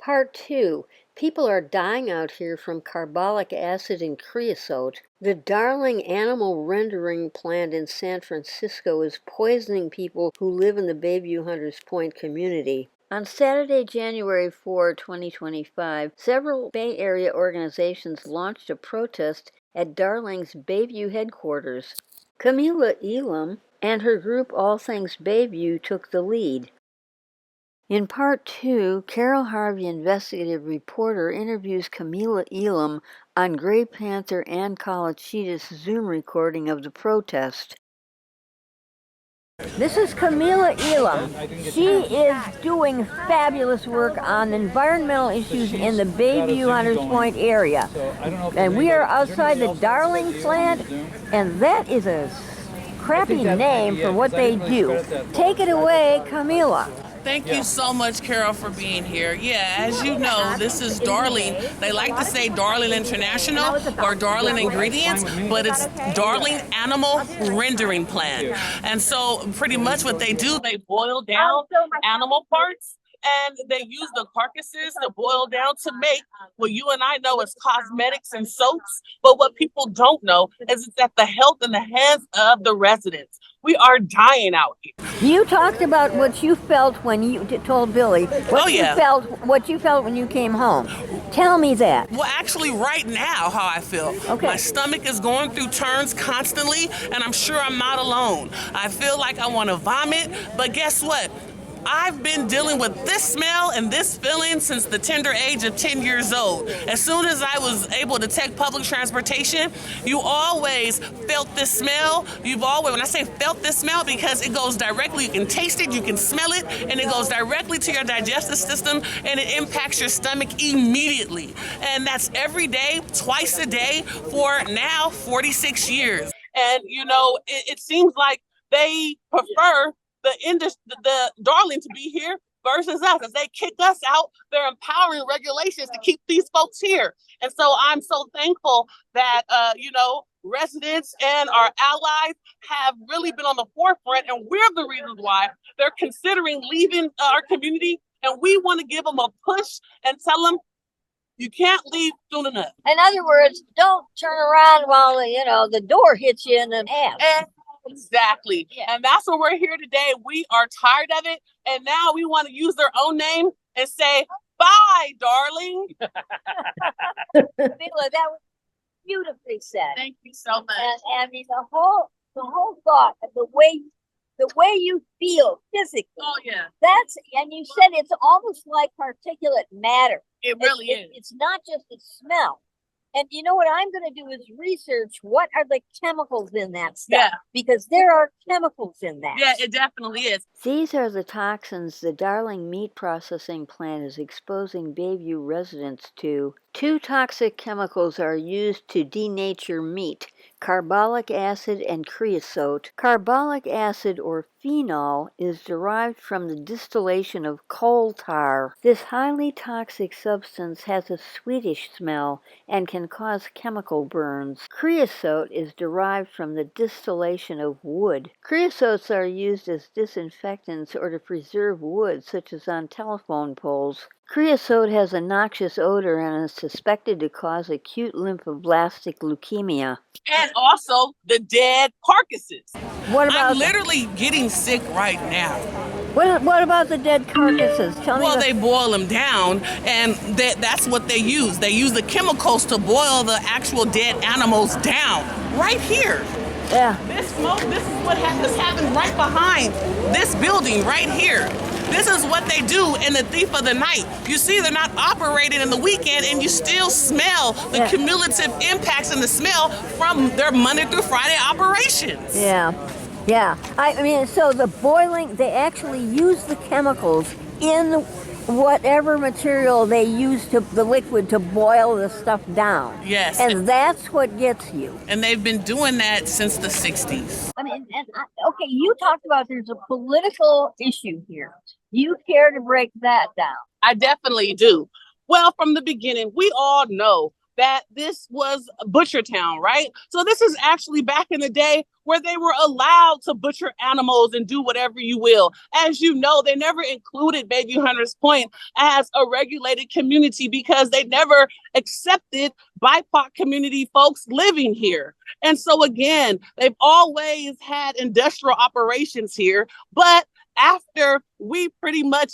Part 2. People are dying out here from carbolic acid and creosote. The Darling animal rendering plant in San Francisco is poisoning people who live in the Bayview Hunters Point community. On Saturday, January 4, 2025, several Bay Area organizations launched a protest at Darling's Bayview headquarters. Camila Elam and her group All Things Bayview took the lead. In Part 2, Carol Harvey, investigative reporter, interviews Camila Elam on Grey Panther and Colachita's Zoom recording of the protest. This is Camila Elam. She is doing fabulous work on environmental issues in the Bayview Hunters Point area. And we are outside the Darling plant, and that is a crappy name for what they do. Take it away, Camila. Thank you so much, Carol, for being here. Yeah, as you know, this is Darling. They like to say Darling International or Darling Ingredients, but it's Darling Animal Rendering Plant. And so pretty much what they do, they boil down animal parts and they use the carcasses to boil down to make what you and I know as cosmetics and soaps. But what people don't know is it's at the health in the hands of the residents. We are dying out here. You talked about what you felt when you told Billy. What you felt when you came home. Tell me that. Well, actually, right now, how I feel. Okay. My stomach is going through turns constantly, and I'm sure I'm not alone. I feel like I want to vomit, but guess what? I've been dealing with this smell and this feeling since the tender age of 10 years old. As soon as I was able to take public transportation, you always felt this smell. You've always, when I say felt this smell, because it goes directly, you can taste it, you can smell it, and it goes directly to your digestive system, and it impacts your stomach immediately. And that's every day, twice a day, for now 46 years. And, you know, it seems like they prefer the Darling to be here versus us. As they kick us out, they're empowering regulations to keep these folks here. And so I'm so thankful that, residents and our allies have really been on the forefront, and we're the reasons why they're considering leaving our community. And we want to give them a push and tell them, you can't leave soon enough. In other words, don't turn around while, the door hits you in the ass. Exactly. Yeah. And that's what we're here today. We are tired of it. And now we want to use their own name and say, bye, Darling. That was beautifully said. Thank you so much. And I mean, the whole thought of the way you feel physically. Oh, yeah. And you said it's almost like particulate matter. It really is. It's not just a smell. And you know what I'm going to do is research what are the chemicals in that stuff. Yeah. Because there are chemicals in that. Yeah, it definitely is. These are the toxins the Darling meat processing plant is exposing Bayview residents to. 2 toxic chemicals are used to denature meat: carbolic acid and creosote. Carbolic acid, or phenol, is derived from the distillation of coal tar. This highly toxic substance has a sweetish smell and can cause chemical burns. Creosote is derived from the distillation of wood. Creosotes are used as disinfectants or to preserve wood, such as on telephone poles. Creosote has a noxious odor and is suspected to cause acute lymphoblastic leukemia. And also the dead carcasses. I'm literally getting sick right now. What about the dead carcasses? Tell me. Well, they boil them down, and that's what they use. They use the chemicals to boil the actual dead animals down. Right here. Yeah. This smoke, this is what this happened right behind this building right here. This is what they do in the thief of the night. You see, they're not operating in the weekend, and you still smell the cumulative impacts and the smell from their Monday through Friday operations. Yeah. I mean, so the boiling, they actually use the chemicals in whatever material they use the liquid to boil the stuff down. Yes. And that's what gets you. And they've been doing that since the 60s. I mean, okay, you talked about there's a political issue here. You care to break that down? I definitely do. Well, from the beginning, we all know that this was Butcher Town, right? So this is actually back in the day where they were allowed to butcher animals and do whatever you will. As you know, they never included Bayview Hunters Point as a regulated community because they never accepted BIPOC community folks living here. And so again, they've always had industrial operations here, but after we pretty much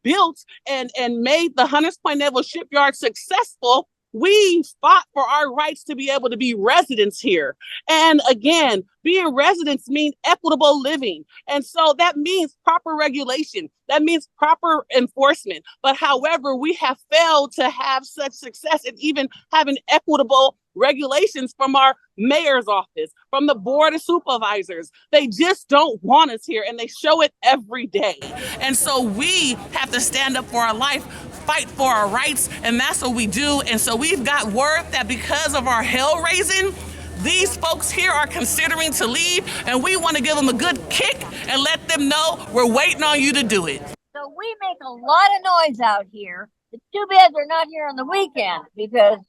built and made the Hunters Point Naval Shipyard successful, we fought for our rights to be able to be residents here. And again, being residents means equitable living. And so that means proper regulation. That means proper enforcement. But however, we have failed to have such success in even having equitable regulations from our mayor's office, from the board of supervisors. They just don't want us here, and they show it every day. And so we have to stand up for our life, fight for our rights, and that's what we do. And so we've got word that because of our hell raising, these folks here are considering to leave, and we want to give them a good kick and let them know we're waiting on you to do it. So we make a lot of noise out here. It's too bad they're not here on the weekend because,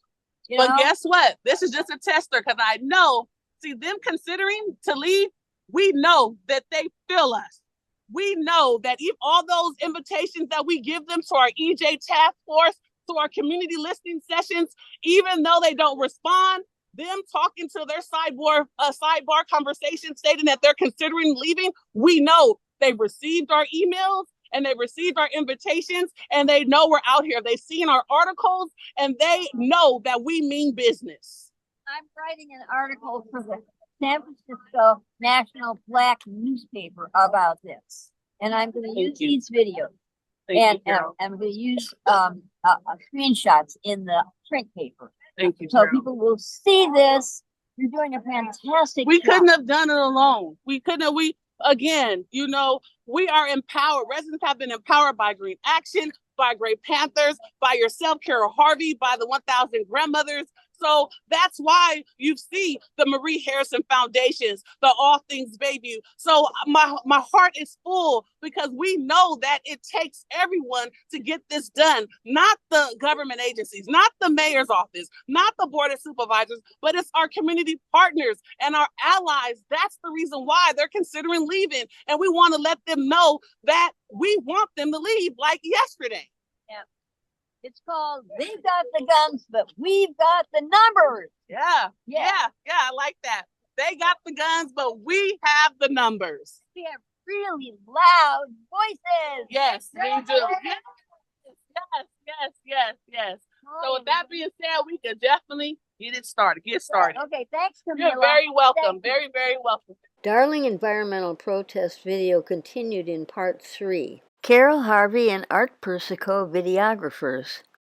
but guess what? This is just a tester because I know, see, them considering to leave, we know that they feel us. We know that if all those invitations that we give them to our EJ task force, to our community listening sessions, even though they don't respond, them talking to their sidebar conversation stating that they're considering leaving, we know they've received our emails and they've received our invitations and they know we're out here. They've seen our articles and they know that we mean business. I'm writing an article for the San Francisco National Black newspaper about this. And I'm going to use these videos. And I'm going to use screenshots in the print paper. Thank you. So people will see this. You're doing a fantastic We job. couldn't have done it alone. Again, we are empowered. Residents have been empowered by Green Action, by Great Panthers, by yourself, Carol Harvey, by the 1,000 grandmothers. So that's why you see the Marie Harrison Foundations, the All Things Bayview. So my heart is full because we know that it takes everyone to get this done, not the government agencies, not the mayor's office, not the board of supervisors, but it's our community partners and our allies. That's the reason why they're considering leaving. And we want to let them know that we want them to leave like yesterday. Yeah. It's called They've Got the Guns, but We've Got the Numbers. Yeah, I like that. They got the guns, but we have the numbers. We have really loud voices. Yes, we do. Yes. So with that being said, we can definitely get started. Okay, thanks, Camilla. You're very welcome. Very, very welcome. Darling environmental protest video continued in part 3. Carol Harvey and Art Persico videographers.